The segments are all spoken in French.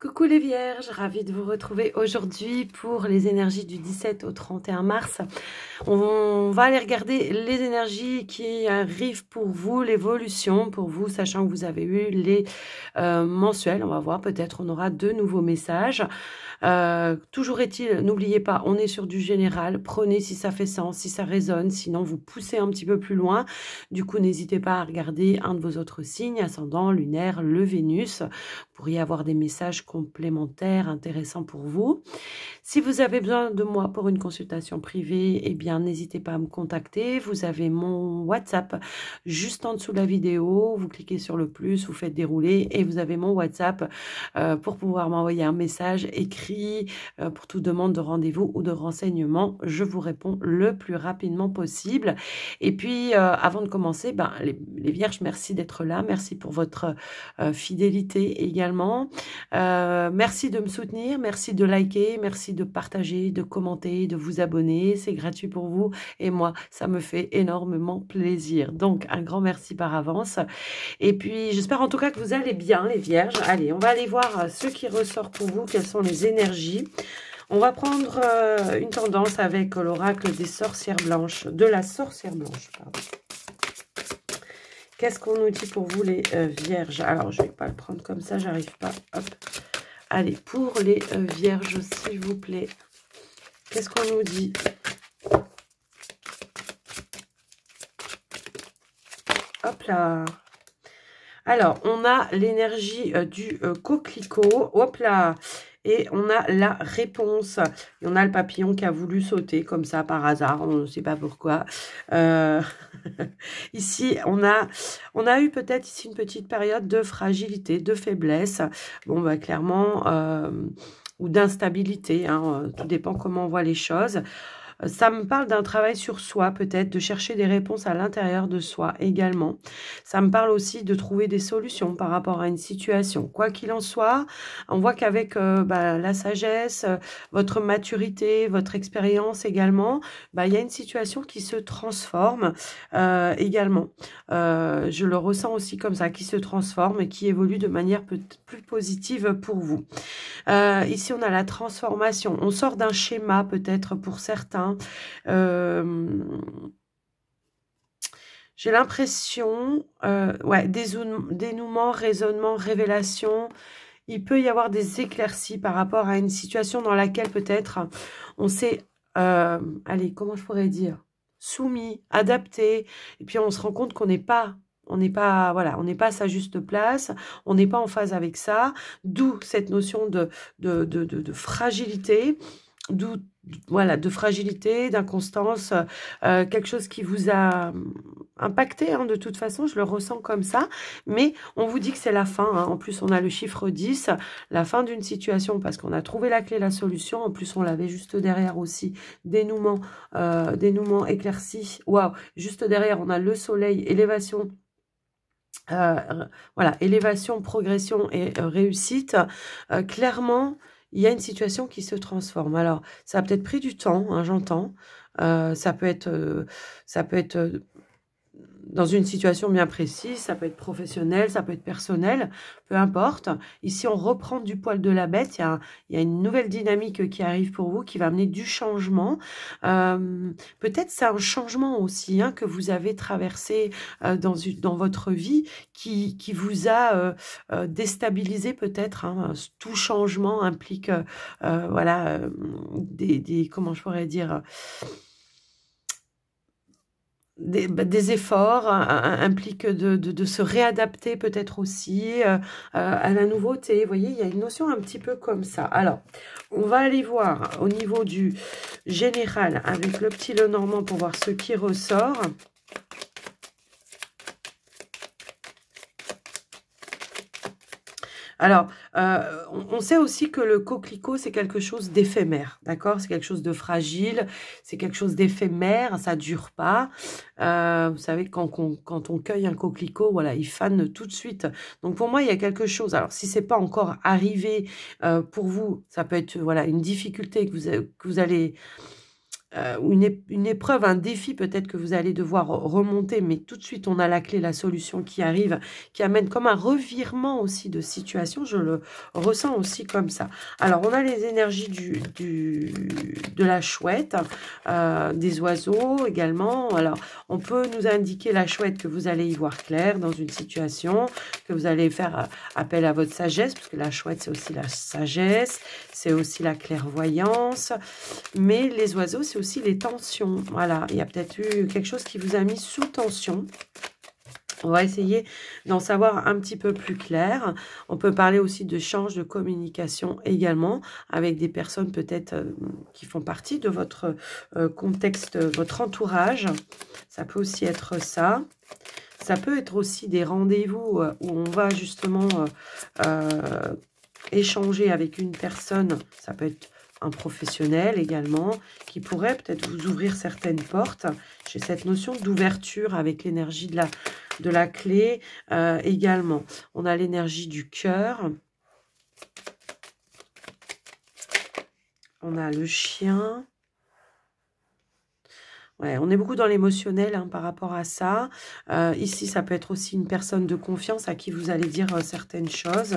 Coucou les vierges, ravie de vous retrouver aujourd'hui pour les énergies du 17 au 31 mars. On va aller regarder les énergies qui arrivent pour vous, l'évolution pour vous, sachant que vous avez eu les mensuels. On va voir, peut-être on aura de nouveaux messages. Toujours est-il, n'oubliez pas, on est sur du général. Prenez si ça fait sens, si ça résonne, sinon vous poussez un petit peu plus loin. Du coup, n'hésitez pas à regarder un de vos autres signes, ascendant, lunaire, le Vénus. Vous pourriez avoir des messages complémentaires intéressants pour vous. Si vous avez besoin de moi pour une consultation privée, eh bien, n'hésitez pas à me contacter. Vous avez mon WhatsApp juste en dessous de la vidéo. Vous cliquez sur le plus, vous faites dérouler et vous avez mon WhatsApp pour pouvoir m'envoyer un message écrit pour toute demande de rendez-vous ou de renseignement. Je vous réponds le plus rapidement possible. Et puis, avant de commencer, les vierges, merci d'être là. Merci pour votre fidélité également. Merci de me soutenir, merci de liker, merci de partager, de commenter, de vous abonner. C'est gratuit pour vous et moi, ça me fait énormément plaisir. Donc, un grand merci par avance. Et puis, j'espère en tout cas que vous allez bien, les vierges. Allez, on va aller voir ce qui ressort pour vous, quelles sont les énergies. On va prendre une tendance avec l'oracle des sorcières blanches, de la sorcière blanche, pardon. Qu'est-ce qu'on nous dit pour vous, les vierges? Alors, je ne vais pas le prendre comme ça, j'arrive pas. Hop. Allez, pour les vierges, s'il vous plaît. Qu'est-ce qu'on nous dit? Hop là. Alors, on a l'énergie du coquelicot. Hop là. Et on a la réponse. Et on a le papillon qui a voulu sauter comme ça par hasard. On ne sait pas pourquoi. Ici, on a eu peut-être ici une petite période de fragilité, de faiblesse. Bon, bah, clairement, ou d'instabilité. Hein, tout dépend comment on voit les choses. Ça me parle d'un travail sur soi, peut-être, de chercher des réponses à l'intérieur de soi également. Ça me parle aussi de trouver des solutions par rapport à une situation. Quoi qu'il en soit, on voit qu'avec la sagesse, votre maturité, votre expérience également, il y a une situation qui se transforme également. Je le ressens aussi comme ça, qui se transforme et qui évolue de manière plus positive pour vous. Ici, on a la transformation. On sort d'un schéma peut-être pour certains. J'ai l'impression, dénouement, raisonnement, révélation. Il peut y avoir des éclaircies par rapport à une situation dans laquelle peut-être on s'est, allez, comment je pourrais dire, soumis, adapté, et puis on se rend compte qu'on n'est pas... On n'est pas à sa juste place, on n'est pas en phase avec ça, d'où cette notion de fragilité, d'où de fragilité, d'inconstance, quelque chose qui vous a impacté, hein, de toute façon, je le ressens comme ça, mais on vous dit que c'est la fin, hein. En plus on a le chiffre 10, la fin d'une situation, parce qu'on a trouvé la clé, la solution, en plus on l'avait juste derrière aussi, dénouement éclairci, waouh, juste derrière on a le soleil, élévation, élévation, progression et réussite. Clairement, il y a une situation qui se transforme. Alors, ça a peut-être pris du temps, hein, j'entends. Ça peut être dans une situation bien précise, ça peut être professionnel, ça peut être personnel, peu importe. Ici, on reprend du poil de la bête. Il y a une nouvelle dynamique qui arrive pour vous, qui va amener du changement. Peut-être c'est un changement aussi, hein, que vous avez traversé dans votre vie, qui vous a déstabilisé peut-être. Hein. Tout changement implique, comment je pourrais dire... Des efforts, implique de se réadapter peut-être aussi à la nouveauté. Vous voyez, il y a une notion un petit peu comme ça. Alors, on va aller voir au niveau du général avec le petit Lenormand pour voir ce qui ressort. Alors, on sait aussi que le coquelicot, c'est quelque chose d'éphémère, d'accord? C'est quelque chose de fragile, c'est quelque chose d'éphémère, ça ne dure pas. Vous savez, quand on cueille un coquelicot, voilà, il fane tout de suite. Donc, pour moi, il y a quelque chose. Alors, si ce n'est pas encore arrivé pour vous, ça peut être voilà, une difficulté que vous allez une épreuve, un défi peut-être que vous allez devoir remonter, mais tout de suite on a la clé, la solution qui arrive, qui amène comme un revirement aussi de situation, je le ressens aussi comme ça. Alors on a les énergies de la chouette, des oiseaux également. Alors on peut nous indiquer la chouette que vous allez y voir clair dans une situation, que vous allez faire appel à votre sagesse, parce que la chouette c'est aussi la sagesse, c'est aussi la clairvoyance, mais les oiseaux c'est aussi les tensions. Voilà, il y a peut-être eu quelque chose qui vous a mis sous tension. On va essayer d'en savoir un petit peu plus clair. On peut parler aussi de change de communication également avec des personnes peut-être qui font partie de votre contexte, votre entourage. Ça peut aussi être ça. Ça peut être aussi des rendez-vous où on va justement échanger avec une personne. Ça peut être un professionnel également, qui pourrait peut-être vous ouvrir certaines portes. J'ai cette notion d'ouverture avec l'énergie de la clé également. On a l'énergie du cœur. On a le chien. Ouais, on est beaucoup dans l'émotionnel par rapport à ça. Ici, ça peut être aussi une personne de confiance à qui vous allez dire certaines choses.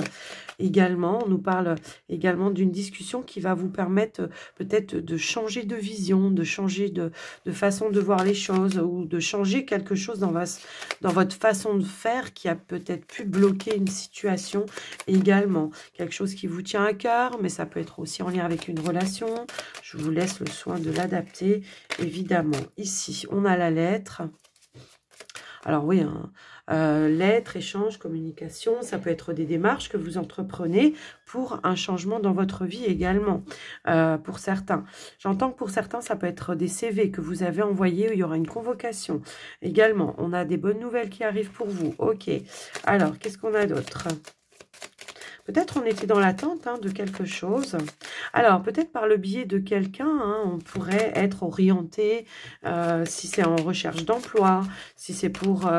Également, on nous parle également d'une discussion qui va vous permettre peut-être de changer de vision, de changer de façon de voir les choses ou de changer quelque chose dans votre façon de faire qui a peut-être pu bloquer une situation également. Quelque chose qui vous tient à cœur, mais ça peut être aussi en lien avec une relation. Je vous laisse le soin de l'adapter, évidemment. Ici, on a la lettre. Alors oui, lettre, échange, communication, ça peut être des démarches que vous entreprenez pour un changement dans votre vie également, pour certains. J'entends que pour certains, ça peut être des CV que vous avez envoyés où il y aura une convocation. Également, on a des bonnes nouvelles qui arrivent pour vous. Ok, alors, qu'est-ce qu'on a d'autre ? Peut-être on était dans l'attente de quelque chose. Alors, peut-être par le biais de quelqu'un, on pourrait être orienté, si c'est en recherche d'emploi, si c'est pour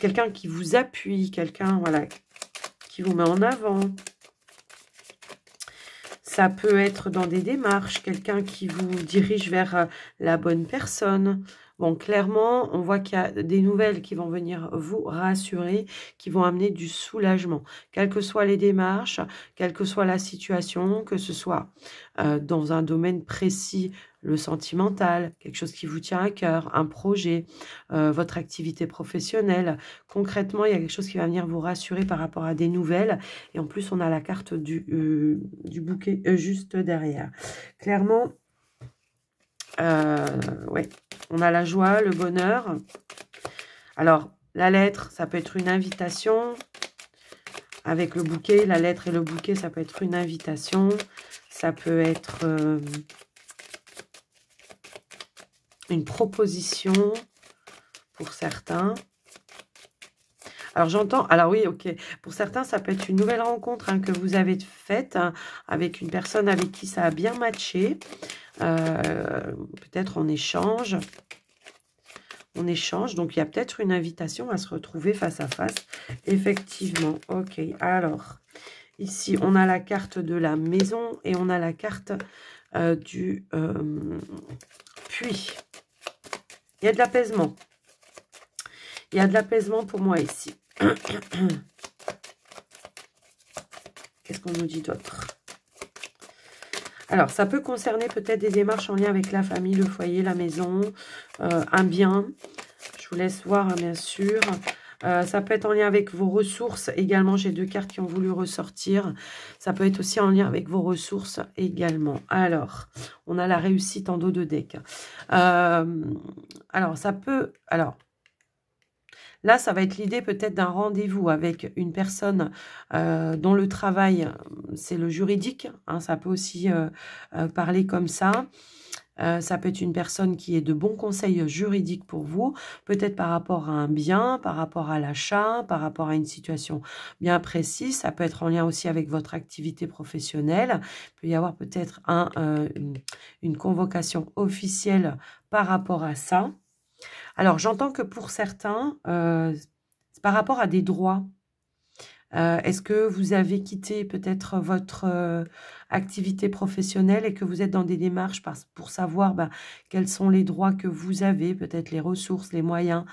quelqu'un qui vous appuie, quelqu'un voilà, qui vous met en avant. Ça peut être dans des démarches, quelqu'un qui vous dirige vers la bonne personne. Bon, clairement, on voit qu'il y a des nouvelles qui vont venir vous rassurer, qui vont amener du soulagement. Quelles que soient les démarches, quelle que soit la situation, que ce soit dans un domaine précis, le sentimental, quelque chose qui vous tient à cœur, un projet, votre activité professionnelle. Concrètement, il y a quelque chose qui va venir vous rassurer par rapport à des nouvelles. Et en plus, on a la carte du bouquet juste derrière. Clairement, ouais, on a la joie, le bonheur. Alors, la lettre, ça peut être une invitation. Avec le bouquet, la lettre et le bouquet, ça peut être une invitation. Ça peut être une proposition pour certains. Alors, j'entends... Alors oui, ok. Pour certains, ça peut être une nouvelle rencontre que vous avez faite avec une personne avec qui ça a bien matché. Peut-être en échange. On échange. Donc, il y a peut-être une invitation à se retrouver face à face. Effectivement. Ok. Alors, ici, on a la carte de la maison et on a la carte du puits. Il y a de l'apaisement. Il y a de l'apaisement pour moi ici. Qu'est-ce qu'on nous dit d'autre? Alors, ça peut concerner peut-être des démarches en lien avec la famille, le foyer, la maison, un bien. Je vous laisse voir, bien sûr. Ça peut être en lien avec vos ressources. Également, j'ai deux cartes qui ont voulu ressortir. Ça peut être aussi en lien avec vos ressources également. Alors, on a la réussite en dos de deck. Alors, ça peut... Alors, là, ça va être l'idée peut-être d'un rendez-vous avec une personne dont le travail, c'est le juridique. Ça peut aussi parler comme ça. Ça peut être une personne qui est de bons conseils juridiques pour vous, peut-être par rapport à un bien, par rapport à l'achat, par rapport à une situation bien précise. Ça peut être en lien aussi avec votre activité professionnelle. Il peut y avoir peut-être une convocation officielle par rapport à ça. Alors, j'entends que pour certains, c'est par rapport à des droits. Est-ce que vous avez quitté peut-être votre activité professionnelle et que vous êtes dans des démarches pour savoir quels sont les droits que vous avez, peut-être les ressources, les moyens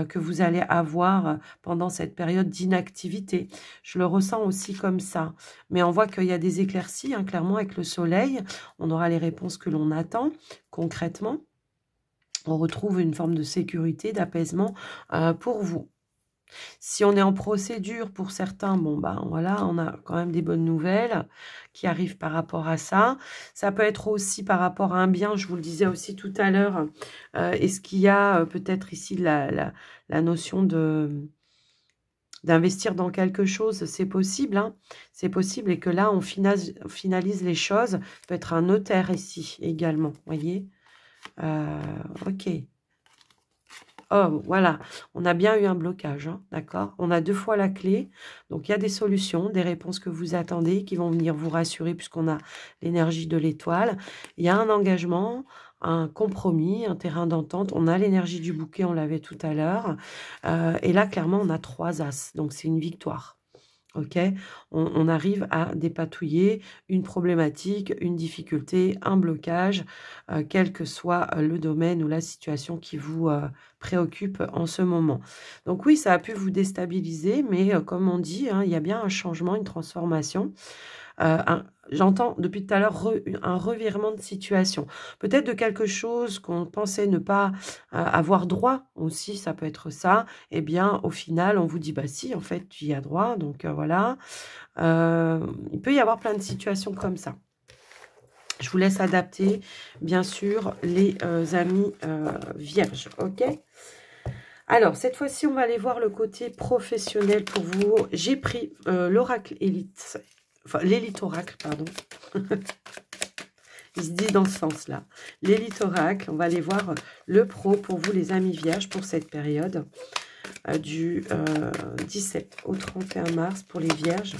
que vous allez avoir pendant cette période d'inactivité? Je le ressens aussi comme ça. Mais on voit qu'il y a des éclaircies, hein, clairement, avec le soleil. On aura les réponses que l'on attend concrètement. On retrouve une forme de sécurité, d'apaisement pour vous. Si on est en procédure pour certains, bon voilà, on a quand même des bonnes nouvelles qui arrivent par rapport à ça. Ça peut être aussi par rapport à un bien, je vous le disais aussi tout à l'heure. Est-ce qu'il y a peut-être ici la notion d'investir dans quelque chose? C'est possible, hein, c'est possible, et que là, on finalise les choses. Peut être un notaire ici également, voyez. Ok. Oh, voilà, on a bien eu un blocage, hein, d'accord? On a 2 fois la clé, donc il y a des solutions, des réponses que vous attendez qui vont venir vous rassurer puisqu'on a l'énergie de l'étoile. Il y a un engagement, un compromis, un terrain d'entente. On a l'énergie du bouquet, on l'avait tout à l'heure. Et là, clairement, on a 3 as, donc c'est une victoire. Ok, on arrive à dépatouiller une problématique, une difficulté, un blocage, quel que soit le domaine ou la situation qui vous préoccupe en ce moment. Donc oui, ça a pu vous déstabiliser, mais comme on dit, hein, il y a bien un changement, une transformation. J'entends depuis tout à l'heure un revirement de situation. Peut-être de quelque chose qu'on pensait ne pas avoir droit aussi, ça peut être ça. Eh bien, au final, on vous dit, bah si, en fait, tu y as droit. Donc, voilà. Il peut y avoir plein de situations comme ça. Je vous laisse adapter, bien sûr, les amis vierges. OK ? Alors, cette fois-ci, on va aller voir le côté professionnel pour vous. J'ai pris l'oracle élite. Enfin, l'élite oracle, pardon. Il se dit dans ce sens-là. L'élite oracle, on va aller voir le pro pour vous, les amis vierges, pour cette période du 17 au 31 mars pour les vierges.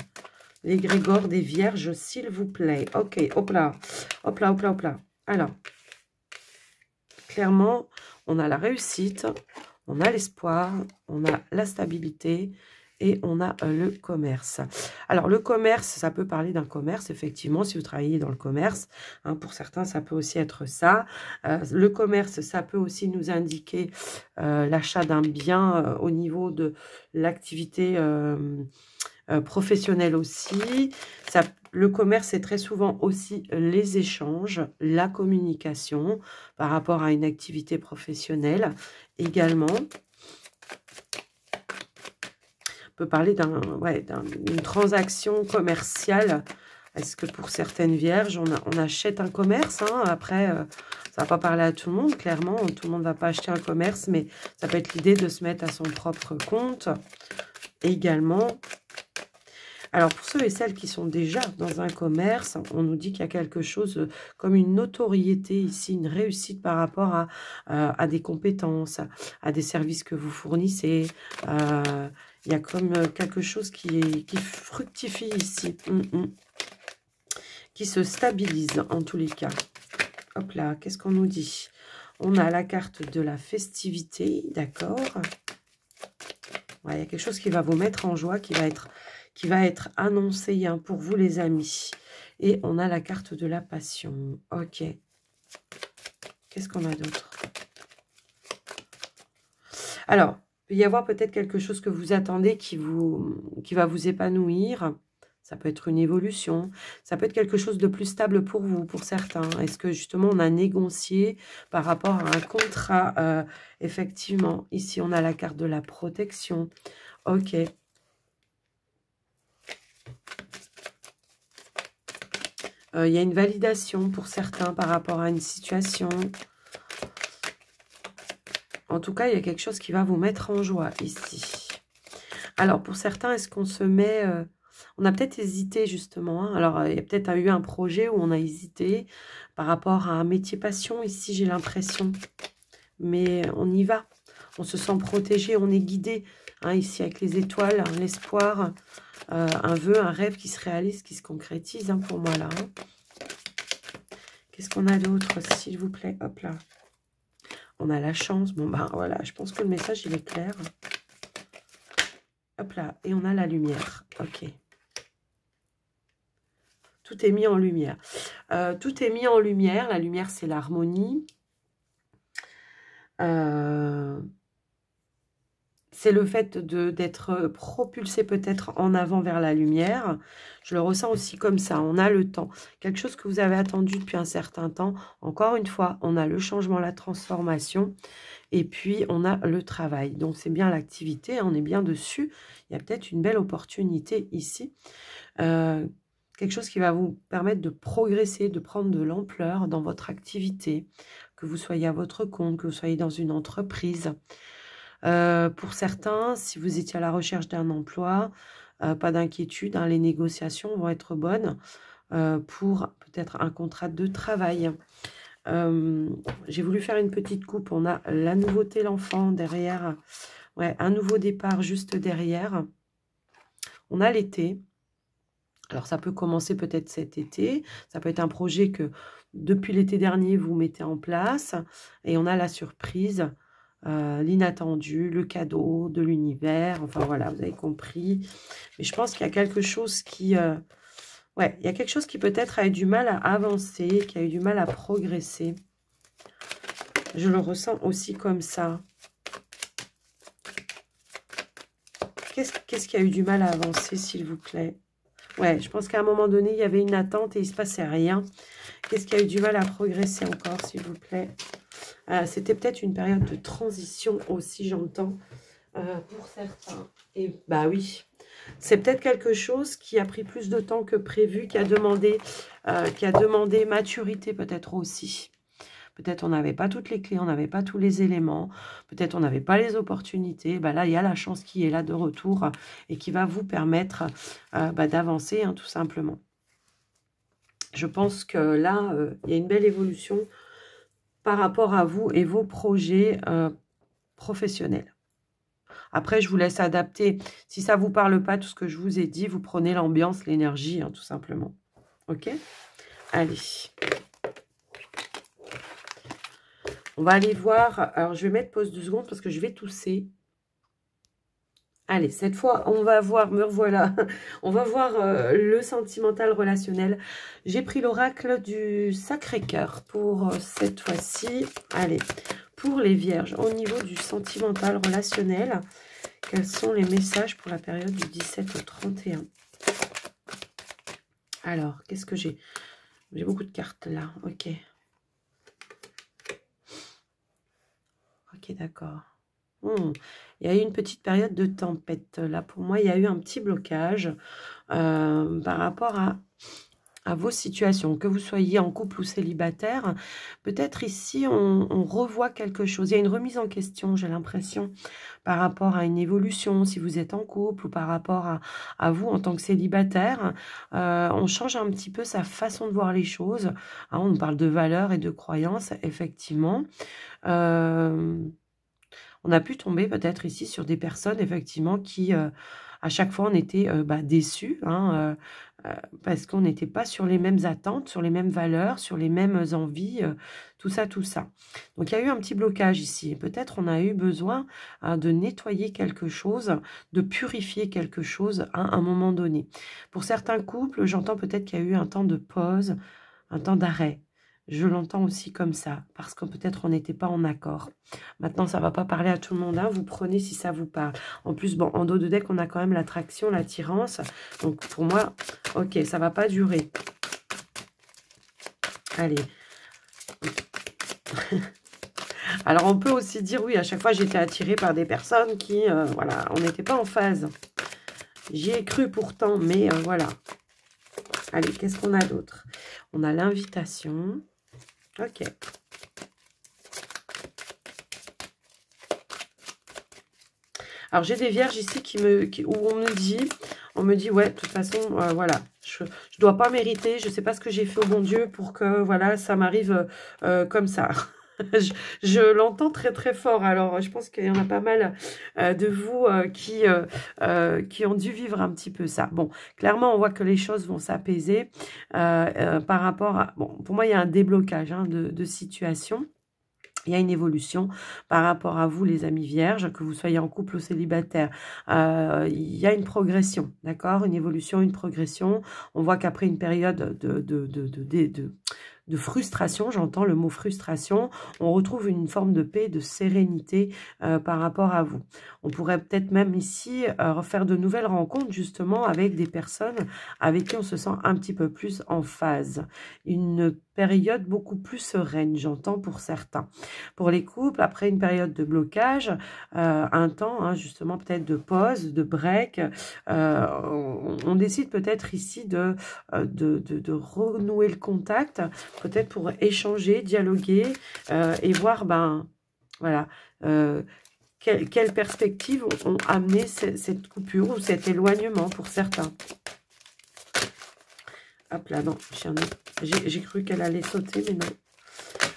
Les grégores des vierges, s'il vous plaît. Ok, hop là, hop là, hop là, hop là. Alors, clairement, on a la réussite, on a l'espoir, on a la stabilité, et on a le commerce. Alors, le commerce, ça peut parler d'un commerce, effectivement, si vous travaillez dans le commerce. Hein, pour certains, ça peut aussi être ça. Le commerce, ça peut aussi nous indiquer l'achat d'un bien au niveau de l'activité professionnelle aussi. Le commerce, c'est très souvent aussi les échanges, la communication par rapport à une activité professionnelle également. Peut parler d'une transaction commerciale. Est-ce que pour certaines vierges, on achète un commerce, hein? Après, ça ne va pas parler à tout le monde, clairement. Tout le monde ne va pas acheter un commerce, mais ça peut être l'idée de se mettre à son propre compte également. Alors, pour ceux et celles qui sont déjà dans un commerce, on nous dit qu'il y a quelque chose comme une notoriété ici, une réussite par rapport à des compétences, à des services que vous fournissez. Il y a comme quelque chose qui fructifie ici, qui se stabilise en tous les cas. Hop là, qu'est-ce qu'on nous dit? On a la carte de la festivité, d'accord. Ouais, il y a quelque chose qui va vous mettre en joie, qui va être annoncé, hein, pour vous les amis. Et on a la carte de la passion. Ok. Qu'est-ce qu'on a d'autre? Alors, il peut y avoir peut-être quelque chose que vous attendez qui va vous épanouir. Ça peut être une évolution. Ça peut être quelque chose de plus stable pour vous, pour certains. Est-ce que justement on a négocié par rapport à un contrat? Effectivement, ici on a la carte de la protection. Ok. Il y a une validation pour certains par rapport à une situation. En tout cas, il y a quelque chose qui va vous mettre en joie ici. Alors, pour certains, est-ce qu'on se met... on a peut-être hésité, justement. Hein. Alors, il y a peut-être eu un projet où on a hésité par rapport à un métier passion. Ici, j'ai l'impression. Mais on y va. On se sent protégé, on est guidé. Hein, ici, avec les étoiles, hein, l'espoir, un vœu, un rêve qui se réalise, qui se concrétise, hein, pour moi, là. Hein. Qu'est-ce qu'on a d'autre, s'il vous plaît? Hop là. On a la chance. Bon, ben voilà, je pense que le message, il est clair. Hop là, et on a la lumière. Ok. Tout est mis en lumière. Tout est mis en lumière. La lumière, c'est l'harmonie. C'est le fait d'être propulsé peut-être en avant vers la lumière. Je le ressens aussi comme ça. On a le temps. Quelque chose que vous avez attendu depuis un certain temps. Encore une fois, on a le changement, la transformation. Et puis, on a le travail. Donc, c'est bien l'activité. On est bien dessus. Il y a peut-être une belle opportunité ici. Quelque chose qui va vous permettre de progresser, de prendre de l'ampleur dans votre activité. Que vous soyez à votre compte, que vous soyez dans une entreprise. Pour certains, si vous étiez à la recherche d'un emploi, pas d'inquiétude, hein, les négociations vont être bonnes pour peut-être un contrat de travail. J'ai voulu faire une petite coupe. On a la nouveauté, l'enfant derrière. Ouais, un nouveau départ juste derrière. On a l'été. Alors, ça peut commencer peut-être cet été. Ça peut être un projet que depuis l'été dernier, vous mettez en place. Et on a la surprise. L'inattendu, le cadeau de l'univers, enfin voilà, vous avez compris. Mais je pense qu'il y a quelque chose qui... ouais, il y a quelque chose qui peut-être a eu du mal à avancer, qui a eu du mal à progresser. Je le ressens aussi comme ça. Qu'est-ce qui a eu du mal à avancer, s'il vous plaît? Ouais, je pense qu'à un moment donné, il y avait une attente et il ne se passait rien. Qu'est-ce qui a eu du mal à progresser encore, s'il vous plaît? C'était peut-être une période de transition aussi, j'entends, pour certains. Et bah oui, c'est peut-être quelque chose qui a pris plus de temps que prévu, qui a demandé maturité peut-être aussi. Peut-être on n'avait pas toutes les clés, on n'avait pas tous les éléments, peut-être on n'avait pas les opportunités. Bah là, il y a la chance qui est là de retour et qui va vous permettre d'avancer, hein, tout simplement. Je pense que là, il y a une belle évolution par rapport à vous et vos projets professionnels. Après, je vous laisse adapter. Si ça ne vous parle pas, tout ce que je vous ai dit, vous prenez l'ambiance, l'énergie, hein, tout simplement. Ok? Allez. On va aller voir. Alors, je vais mettre pause 2 secondes parce que je vais tousser. Allez, cette fois, on va voir, me revoilà, on va voir le sentimental relationnel. J'ai pris l'oracle du Sacré-Cœur pour cette fois-ci. Allez, pour les vierges, au niveau du sentimental relationnel, quels sont les messages pour la période du 17 au 31? Alors, qu'est-ce que j'ai? J'ai beaucoup de cartes là, ok. Ok, d'accord. Il y a eu une petite période de tempête. Là, pour moi, il y a eu un petit blocage par rapport à vos situations. Que vous soyez en couple ou célibataire, peut-être ici, on revoit quelque chose. Il y a une remise en question, j'ai l'impression, par rapport à une évolution, si vous êtes en couple ou par rapport à vous en tant que célibataire. On change un petit peu sa façon de voir les choses. Hein, on parle de valeurs et de croyances, effectivement. On a pu tomber peut-être ici sur des personnes, effectivement, qui, à chaque fois, on était déçus, hein, parce qu'on n'était pas sur les mêmes attentes, sur les mêmes valeurs, sur les mêmes envies, tout ça, tout ça. Donc, il y a eu un petit blocage ici. Peut-être on a eu besoin de nettoyer quelque chose, de purifier quelque chose à un moment donné. Pour certains couples, j'entends peut-être qu'il y a eu un temps de pause, un temps d'arrêt. Je l'entends aussi comme ça, parce que peut-être on n'était pas en accord. Maintenant, ça ne va pas parler à tout le monde, hein. Vous prenez si ça vous parle. En plus, bon, en dos de deck, on a quand même l'attraction, l'attirance. Donc, pour moi, ok, ça ne va pas durer. Allez. Alors, on peut aussi dire, oui, à chaque fois, j'étais attirée par des personnes qui, voilà, on n'était pas en phase. J'y ai cru pourtant, mais voilà. Allez, qu'est-ce qu'on a d'autre? On a l'invitation. Ok. Alors, j'ai des vierges ici où on me dit, ouais, de toute façon, voilà, je ne dois pas mériter, je ne sais pas ce que j'ai fait au bon Dieu pour que, voilà, ça m'arrive comme ça. Je l'entends très très fort. Alors, je pense qu'il y en a pas mal de vous qui ont dû vivre un petit peu ça. Bon, clairement, on voit que les choses vont s'apaiser par rapport à... Bon, pour moi, il y a un déblocage, hein, de situation. Il y a une évolution par rapport à vous, les amis vierges, que vous soyez en couple ou célibataire. Il y a une progression, d'accord? Une évolution, une progression. On voit qu'après une période de frustration, j'entends le mot frustration, on retrouve une forme de paix, de sérénité par rapport à vous. On pourrait peut-être même ici refaire de nouvelles rencontres justement avec des personnes avec qui on se sent un petit peu plus en phase. Une période beaucoup plus sereine, j'entends pour certains. Pour les couples, après une période de blocage, un temps hein, justement peut-être de pause, de break, on décide peut-être ici de renouer le contact, peut-être pour échanger, dialoguer et voir, ben voilà, quelles perspectives ont amené cette coupure ou cet éloignement pour certains. Hop là, non, j'ai cru qu'elle allait sauter, mais non.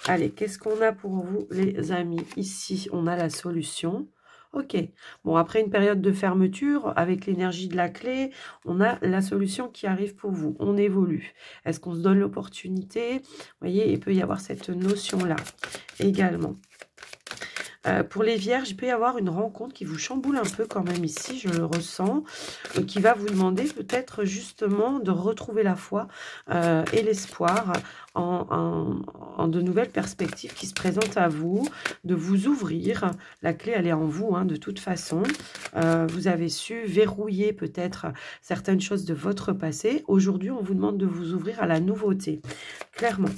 Allez, qu'est-ce qu'on a pour vous, les amis? Ici, on a la solution. Ok, bon, après une période de fermeture, avec l'énergie de la clé, on a la solution qui arrive pour vous. On évolue. Est-ce qu'on se donne l'opportunité? Vous voyez, il peut y avoir cette notion-là également. Pour les vierges, il peut y avoir une rencontre qui vous chamboule un peu quand même ici, je le ressens, qui va vous demander peut-être justement de retrouver la foi et l'espoir en de nouvelles perspectives qui se présentent à vous, de vous ouvrir. La clé, elle est en vous, hein, de toute façon. Vous avez su verrouiller peut-être certaines choses de votre passé. Aujourd'hui, on vous demande de vous ouvrir à la nouveauté. Clairement,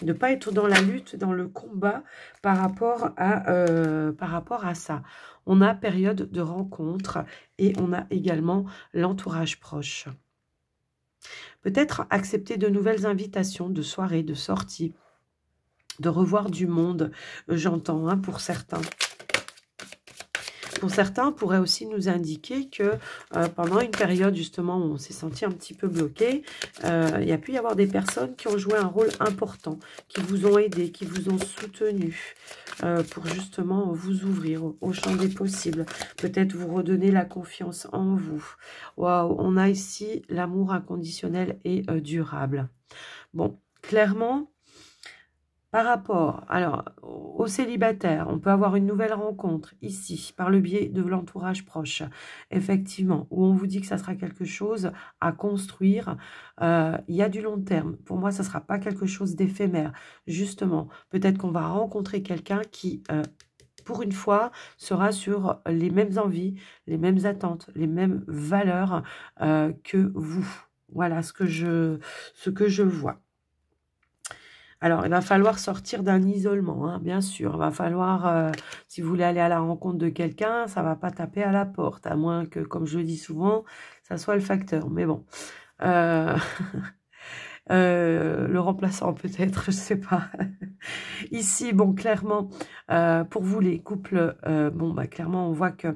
de ne pas être dans la lutte, dans le combat par rapport à ça. On a période de rencontre et on a également l'entourage proche. Peut-être accepter de nouvelles invitations, de soirées, de sorties, de revoir du monde, j'entends, hein, pour certains. Pour certains, on pourrait aussi nous indiquer que pendant une période justement où on s'est senti un petit peu bloqué, il y a pu y avoir des personnes qui ont joué un rôle important, qui vous ont aidé, qui vous ont soutenu pour justement vous ouvrir au champ des possibles. Peut-être vous redonner la confiance en vous. Waouh, on a ici l'amour inconditionnel et durable. Bon, clairement, par rapport alors, aux célibataires, on peut avoir une nouvelle rencontre ici, par le biais de l'entourage proche, effectivement, où on vous dit que ça sera quelque chose à construire. Il y a du long terme. Pour moi, ça ne sera pas quelque chose d'éphémère. Justement, peut-être qu'on va rencontrer quelqu'un qui, pour une fois, sera sur les mêmes envies, les mêmes attentes, les mêmes valeurs que vous. Voilà ce que je vois. Alors, il va falloir sortir d'un isolement, hein, bien sûr. Il va falloir, si vous voulez aller à la rencontre de quelqu'un, ça ne va pas taper à la porte, à moins que, comme je le dis souvent, ça soit le facteur. Mais bon, le remplaçant peut-être, je ne sais pas. Ici, bon, clairement, pour vous les couples, bon, bah, clairement, on voit que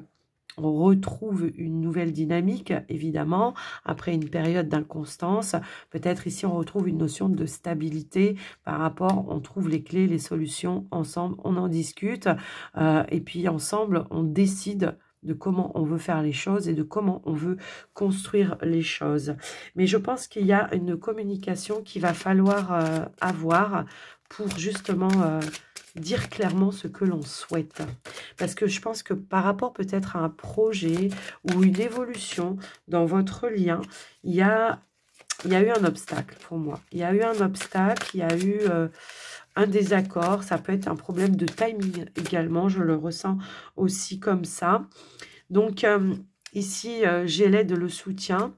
on retrouve une nouvelle dynamique, évidemment, après une période d'inconstance. Peut-être ici, on retrouve une notion de stabilité par rapport, on trouve les clés, les solutions ensemble, on en discute. Et puis, ensemble, on décide de comment on veut faire les choses et de comment on veut construire les choses. Mais je pense qu'il y a une communication qu'il va falloir avoir pour justement dire clairement ce que l'on souhaite. Parce que je pense que par rapport peut-être à un projet ou une évolution dans votre lien, il y a eu un obstacle pour moi. Il y a eu un obstacle, il y a eu un désaccord. Ça peut être un problème de timing également. Je le ressens aussi comme ça. Donc ici, j'ai l'aide, le soutien.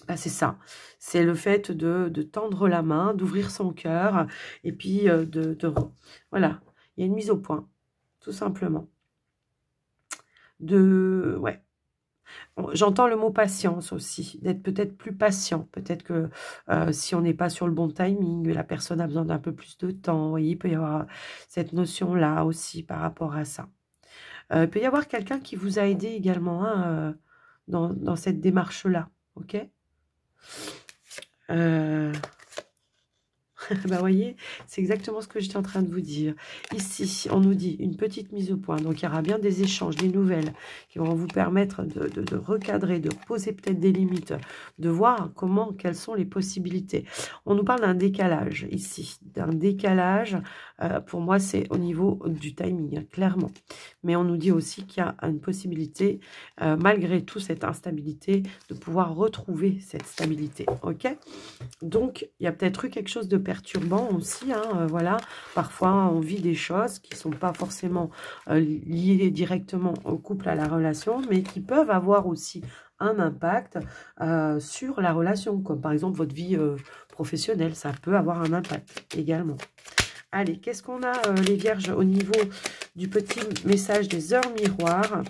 Ben, c'est ça, c'est le fait de tendre la main, d'ouvrir son cœur, et puis voilà, il y a une mise au point, tout simplement. Ouais. J'entends le mot patience aussi, d'être peut-être plus patient. Peut-être que si on n'est pas sur le bon timing, la personne a besoin d'un peu plus de temps. Vous voyez, il peut y avoir cette notion-là aussi par rapport à ça. Il peut y avoir quelqu'un qui vous a aidé également hein, dans cette démarche-là, ok Bah, voyez, c'est exactement ce que j'étais en train de vous dire. Ici, on nous dit une petite mise au point. Donc, il y aura bien des échanges, des nouvelles qui vont vous permettre de recadrer, de poser peut-être des limites, de voir quelles sont les possibilités. On nous parle d'un décalage ici, d'un décalage. Pour moi, c'est au niveau du timing, hein, clairement. Mais on nous dit aussi qu'il y a une possibilité, malgré tout cette instabilité, de pouvoir retrouver cette stabilité. Ok ? Donc, il y a peut-être eu quelque chose de perturbant aussi, hein, voilà. Parfois, on vit des choses qui ne sont pas forcément liées directement au couple, à la relation, mais qui peuvent avoir aussi un impact sur la relation, comme par exemple votre vie professionnelle, ça peut avoir un impact également. Allez, qu'est-ce qu'on a les vierges au niveau du petit message des heures miroirs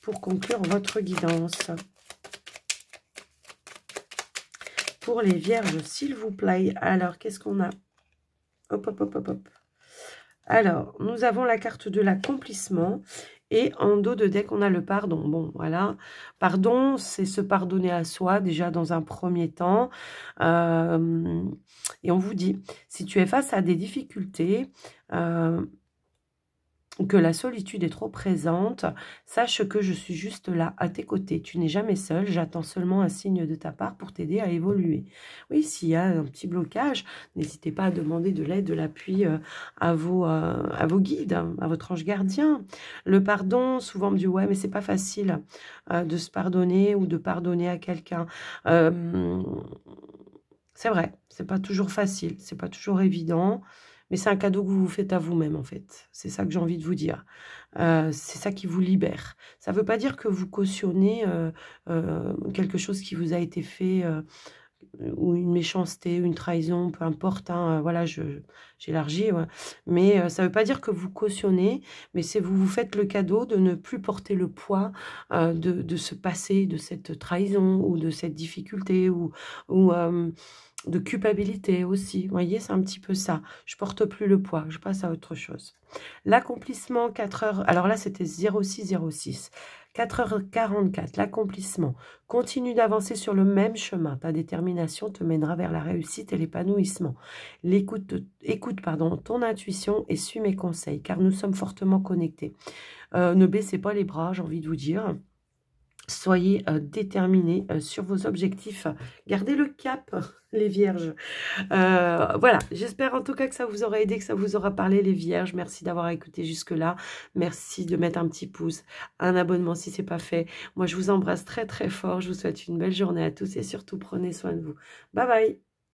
pour conclure votre guidance ? Pour les vierges, s'il vous plaît. Alors, qu'est-ce qu'on a? Hop, hop, hop, hop, hop. Alors, nous avons la carte de l'accomplissement. Et en dos de deck, on a le pardon. Bon, voilà. Pardon, c'est se pardonner à soi, déjà dans un premier temps. Et on vous dit, si tu es face à des difficultés... que la solitude est trop présente, sache que je suis juste là, à tes côtés. Tu n'es jamais seul, j'attends seulement un signe de ta part pour t'aider à évoluer. Oui, s'il y a un petit blocage, n'hésitez pas à demander de l'aide, de l'appui à vos guides, hein, à votre ange gardien. Le pardon, souvent on me dit, ouais, mais c'est pas facile de se pardonner ou de pardonner à quelqu'un. C'est vrai, c'est pas toujours facile, c'est pas toujours évident. Mais c'est un cadeau que vous vous faites à vous-même, en fait. C'est ça que j'ai envie de vous dire. C'est ça qui vous libère. Ça ne veut pas dire que vous cautionnez quelque chose qui vous a été fait, ou une méchanceté, une trahison, peu importe. Hein, voilà, j'élargis. Ouais. Mais ça ne veut pas dire que vous cautionnez, mais c'est vous vous faites le cadeau de ne plus porter le poids de ce passé, de cette trahison ou de cette difficulté ou de culpabilité aussi. Vous voyez, c'est un petit peu ça. Je porte plus le poids, je passe à autre chose. L'accomplissement, 4 heures. Alors là, c'était 0606. 4h44, l'accomplissement. Continue d'avancer sur le même chemin. Ta détermination te mènera vers la réussite et l'épanouissement. Écoute, ton intuition et suis mes conseils, car nous sommes fortement connectés. Ne baissez pas les bras, j'ai envie de vous dire. Soyez déterminés sur vos objectifs. Gardez le cap, les vierges. Voilà, j'espère en tout cas que ça vous aura aidé, que ça vous aura parlé, les vierges. Merci d'avoir écouté jusque-là. Merci de mettre un petit pouce, un abonnement si ce n'est pas fait. Moi, je vous embrasse très très fort. Je vous souhaite une belle journée à tous et surtout, prenez soin de vous. Bye bye.